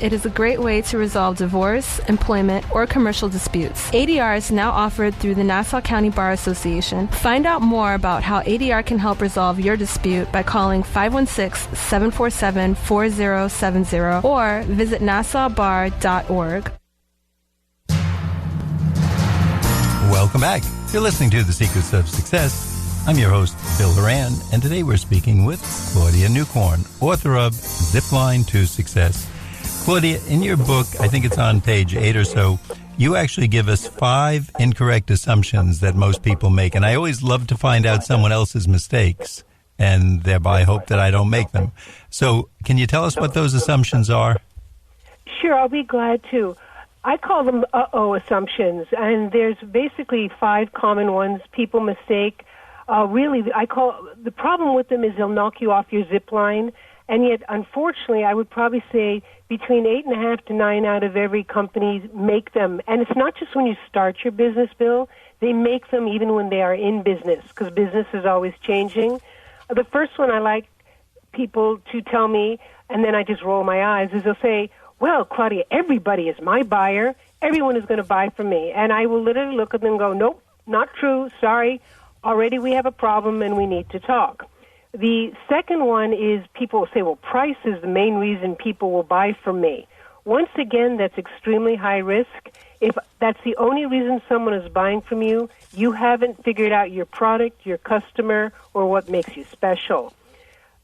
It is a great way to resolve divorce, employment, or commercial disputes. ADR is now offered through the Nassau County Bar Association. Find out more about how ADR can help resolve your dispute by calling 516-747-4070 or visit nassaubar.org. Welcome back. You're listening to The Secrets of Success. I'm your host, Bill Horan, and today we're speaking with Claudia Newcorn, author of Zipline to Success. Claudia, in your book, I think it's on page 8 or so, you actually give us 5 incorrect assumptions that most people make. And I always love to find out someone else's mistakes and thereby hope that I don't make them. So can you tell us what those assumptions are? Sure, I'll be glad to. I call them uh-oh assumptions, and there's basically 5 common ones people mistake. The problem with them is they'll knock you off your zip line. And yet, unfortunately, I would probably say between 8.5 to 9 out of every company make them. And it's not just when you start your business, Bill. They make them even when they are in business, because business is always changing. The first one I like people to tell me, and then I just roll my eyes, is they'll say, well, Claudia, everybody is my buyer. Everyone is going to buy from me. And I will literally look at them and go, nope, not true. Sorry. Already we have a problem and we need to talk. The second one is people will say, well, price is the main reason people will buy from me. Once again, that's extremely high risk. If that's the only reason someone is buying from you, you haven't figured out your product, your customer, or what makes you special.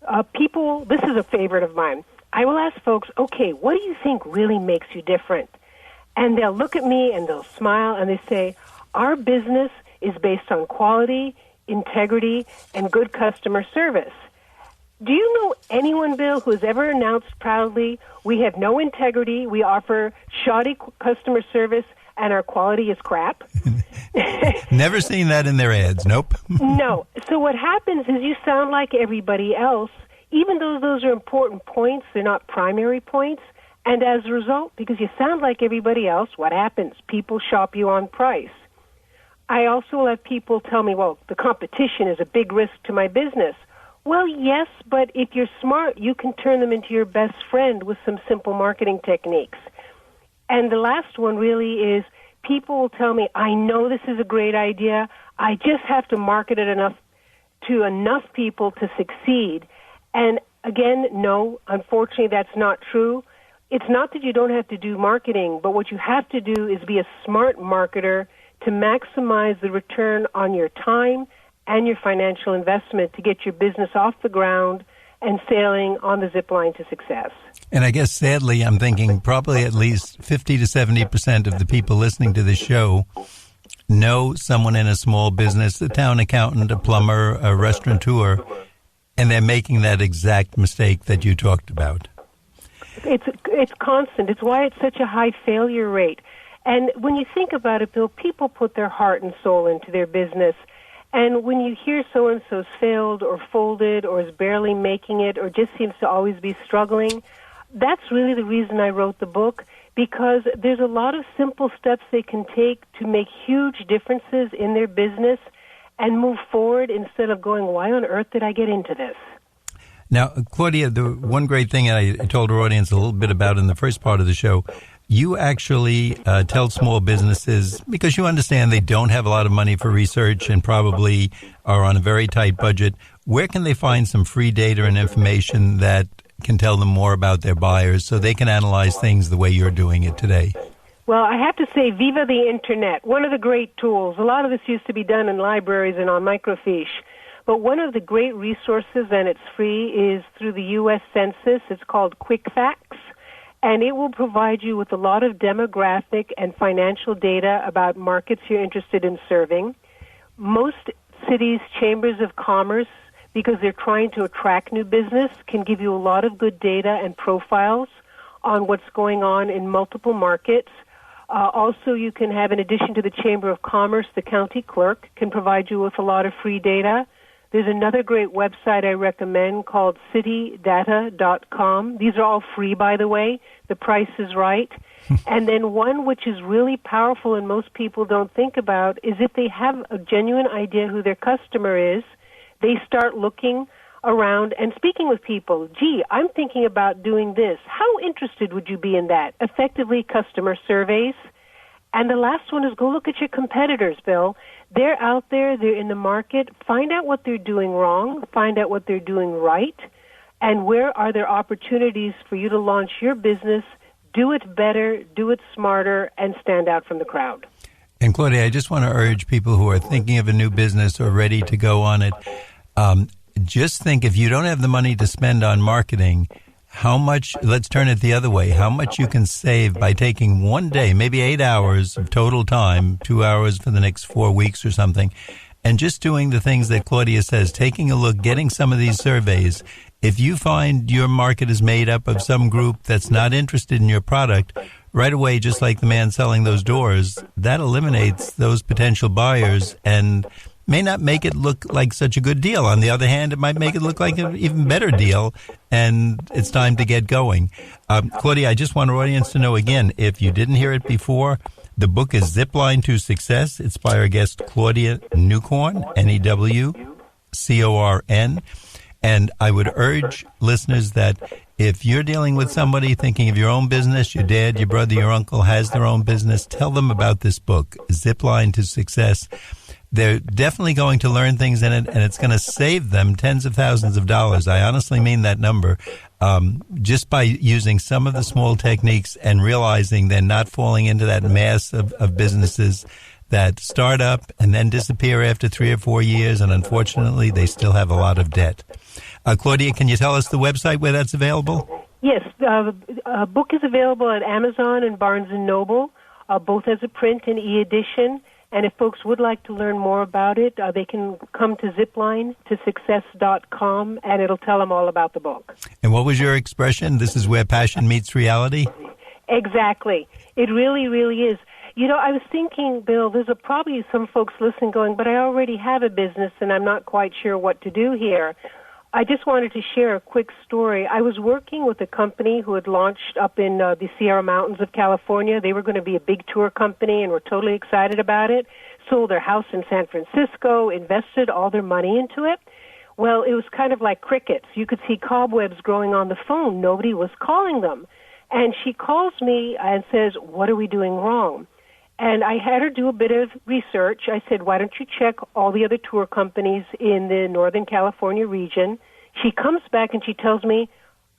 This is a favorite of mine. I will ask folks, okay, what do you think really makes you different? And they'll look at me and they'll smile and they say, our business is based on quality, integrity, and good customer service. Do you know anyone, Bill, who has ever announced proudly, we have no integrity, we offer shoddy customer service, and our quality is crap? Never seen that in their ads, nope. No. So what happens is you sound like everybody else, even though those are important points, they're not primary points, and as a result, because you sound like everybody else, what happens? People shop you on price. I also will have people tell me, well, the competition is a big risk to my business. Well, yes, but if you're smart, you can turn them into your best friend with some simple marketing techniques. And the last one really is people will tell me, I know this is a great idea. I just have to market it enough people to succeed. And again, no, unfortunately, that's not true. It's not that you don't have to do marketing, but what you have to do is be a smart marketer to maximize the return on your time and your financial investment to get your business off the ground and sailing on the zip line to success. And I guess, sadly, I'm thinking probably at least 50 to 70% of the people listening to this show know someone in a small business, a town accountant, a plumber, a restaurateur, and they're making that exact mistake that you talked about. It's constant. It's why it's such a high failure rate. And when you think about it, Bill, people put their heart and soul into their business. And when you hear so-and-so's failed or folded or is barely making it or just seems to always be struggling, that's really the reason I wrote the book, because there's a lot of simple steps they can take to make huge differences in their business and move forward instead of going, why on earth did I get into this? Now, Claudia, the one great thing I told our audience a little bit about in the first part of the show, you actually tell small businesses, because you understand they don't have a lot of money for research and probably are on a very tight budget, where can they find some free data and information that can tell them more about their buyers so they can analyze things the way you're doing it today? Well, I have to say, viva the Internet, one of the great tools. A lot of this used to be done in libraries and on microfiche. But one of the great resources, and it's free, is through the U.S. Census. It's called Quick Facts. And it will provide you with a lot of demographic and financial data about markets you're interested in serving. Most cities' chambers of commerce, because they're trying to attract new business, can give you a lot of good data and profiles on what's going on in multiple markets. Also, you can have, in addition to the Chamber of Commerce, the county clerk can provide you with a lot of free data. There's another great website I recommend called citydata.com. These are all free, by the way. The price is right. And then one which is really powerful and most people don't think about is if they have a genuine idea who their customer is, they start looking around and speaking with people. Gee, I'm thinking about doing this. How interested would you be in that? Effectively, customer surveys. And the last one is go look at your competitors, Bill. They're out there. They're in the market. Find out what they're doing wrong. Find out what they're doing right. And where are there opportunities for you to launch your business, do it better, do it smarter, and stand out from the crowd. And Claudia, I just want to urge people who are thinking of a new business or ready to go on it, just think if you don't have the money to spend on marketing, how much, let's turn it the other way, how much you can save by taking one day, maybe 8 hours of total time, 2 hours for the next 4 weeks or something, and just doing the things that Claudia says, taking a look, getting some of these surveys. If you find your market is made up of some group that's not interested in your product, right away, just like the man selling those doors, that eliminates those potential buyers and may not make it look like such a good deal. On the other hand, it might make it look like an even better deal, and it's time to get going. Claudia, I just want our audience to know again, if you didn't hear it before, the book is Zipline to Success. It's by our guest, Claudia Newcorn, Newcorn. And I would urge listeners that if you're dealing with somebody thinking of your own business, your dad, your brother, your uncle has their own business, tell them about this book, Zipline to Success. They're definitely going to learn things in it, and it's going to save them tens of thousands of dollars. I honestly mean that number, just by using some of the small techniques and realizing they're not falling into that mass of businesses that start up and then disappear after 3 or 4 years, and unfortunately, they still have a lot of debt. Claudia, can you tell us the website where that's available? Yes, the book is available at Amazon and Barnes & Noble, both as a print and e-edition. And if folks would like to learn more about it, they can come to zipline2success.com, and it'll tell them all about the book. And what was your expression? This is where passion meets reality? Exactly. It really, really is. You know, I was thinking, Bill, there's probably some folks listening going, but I already have a business, and I'm not quite sure what to do here. I just wanted to share a quick story. I was working with a company who had launched up in the Sierra Mountains of California. They were going to be a big tour company and were totally excited about it, sold their house in San Francisco, invested all their money into it. Well, it was kind of like crickets. You could see cobwebs growing on the phone. Nobody was calling them. And she calls me and says, what are we doing wrong? And I had her do a bit of research. I said, why don't you check all the other tour companies in the Northern California region? She comes back and she tells me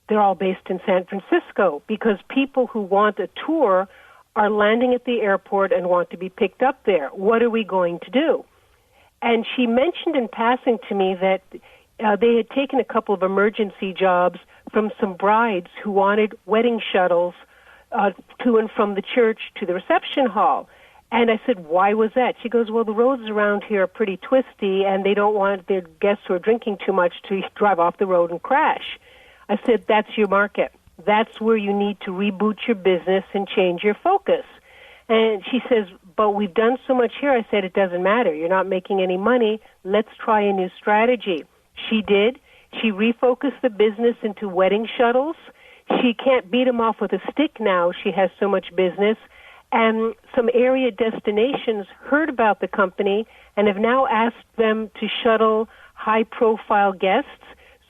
they're all based in San Francisco because people who want a tour are landing at the airport and want to be picked up there. What are we going to do? And she mentioned in passing to me that they had taken a couple of emergency jobs from some brides who wanted wedding shuttles to and from the church to the reception hall. And I said, why was that? She goes, well, the roads around here are pretty twisty, and they don't want their guests who are drinking too much to drive off the road and crash. I said, that's your market. That's where you need to reboot your business and change your focus. And she says, but we've done so much here. I said, it doesn't matter. You're not making any money. Let's try a new strategy. She did. She refocused the business into wedding shuttles. She can't beat them off with a stick now. She has so much business. And some area destinations heard about the company and have now asked them to shuttle high-profile guests.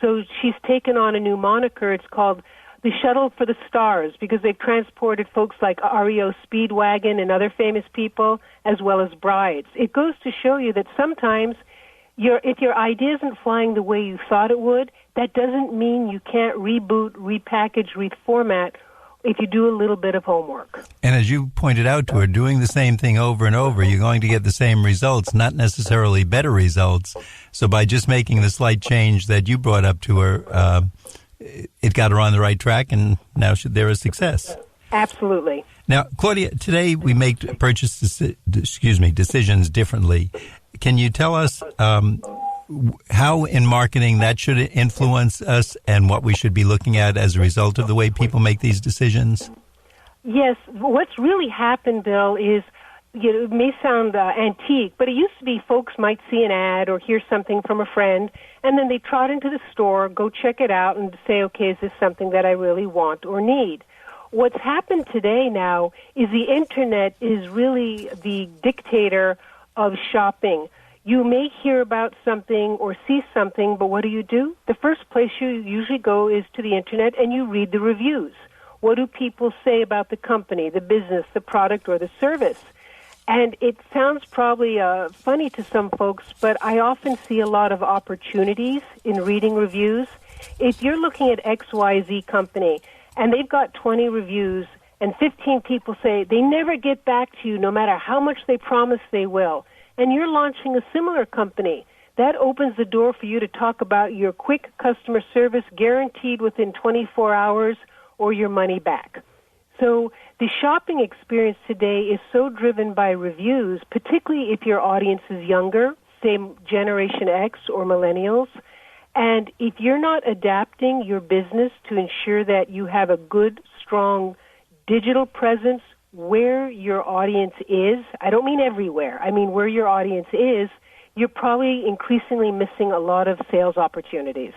So she's taken on a new moniker. It's called the Shuttle for the Stars because they've transported folks like REO Speedwagon and other famous people as well as brides. It goes to show you that sometimes if your idea isn't flying the way you thought it would, that doesn't mean you can't reboot, repackage, reformat if you do a little bit of homework. And as you pointed out to her, doing the same thing over and over, you're going to get the same results, not necessarily better results. So by just making the slight change that you brought up to her, it got her on the right track, and now they're a success. Absolutely. Now, Claudia, today we make decisions differently. Can you tell us how in marketing that should influence us and what we should be looking at as a result of the way people make these decisions? Yes. What's really happened, Bill, is it may sound antique, but it used to be folks might see an ad or hear something from a friend, and then they trot into the store, go check it out, and say, okay, is this something that I really want or need? What's happened today now is the Internet is really the dictator of shopping. You may hear about something or see something, but what do? The first place you usually go is to the Internet and you read the reviews. What do people say about the company, the business, the product, or the service? And it sounds probably funny to some folks, but I often see a lot of opportunities in reading reviews. If you're looking at XYZ company and they've got 20 reviews and 15 people say they never get back to you no matter how much they promise they will, and you're launching a similar company, that opens the door for you to talk about your quick customer service guaranteed within 24 hours or your money back. So the shopping experience today is so driven by reviews, particularly if your audience is younger, say Generation X or millennials. And if you're not adapting your business to ensure that you have a good, strong digital presence where your audience is, I don't mean everywhere, I mean where your audience is, you're probably increasingly missing a lot of sales opportunities.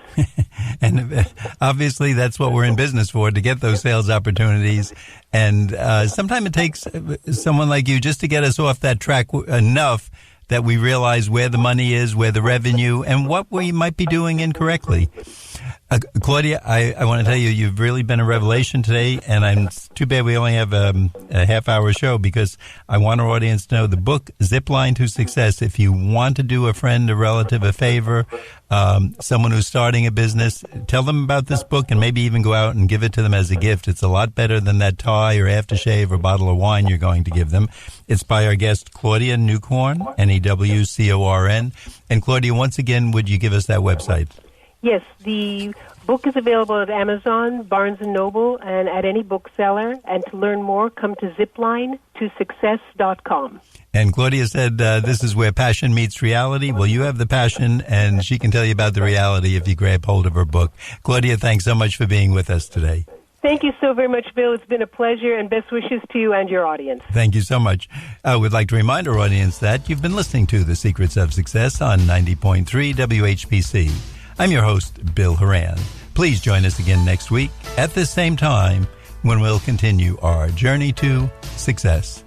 And obviously that's what we're in business for, to get those sales opportunities. And sometimes it takes someone like you just to get us off that track enough that we realize where the money is, where the revenue, and what we might be doing incorrectly. Claudia, I want to tell you, you've really been a revelation today, and it's too bad we only have a half-hour show, because I want our audience to know the book, Zipline to Success. If you want to do a friend, a relative, a favor, someone who's starting a business, tell them about this book and maybe even go out and give it to them as a gift. It's a lot better than that tie or aftershave or bottle of wine you're going to give them. It's by our guest, Claudia Newcorn, Newcorn. And Claudia, once again, would you give us that website? Yes, the book is available at Amazon, Barnes & Noble, and at any bookseller. And to learn more, come to zipline2success.com. And Claudia said this is where passion meets reality. Well, you have the passion, and she can tell you about the reality if you grab hold of her book. Claudia, thanks so much for being with us today. Thank you so very much, Bill. It's been a pleasure, and best wishes to you and your audience. Thank you so much. I would like to remind our audience that you've been listening to The Secrets of Success on 90.3 WHPC. I'm your host, Bill Horan. Please join us again next week at this same time when we'll continue our journey to success.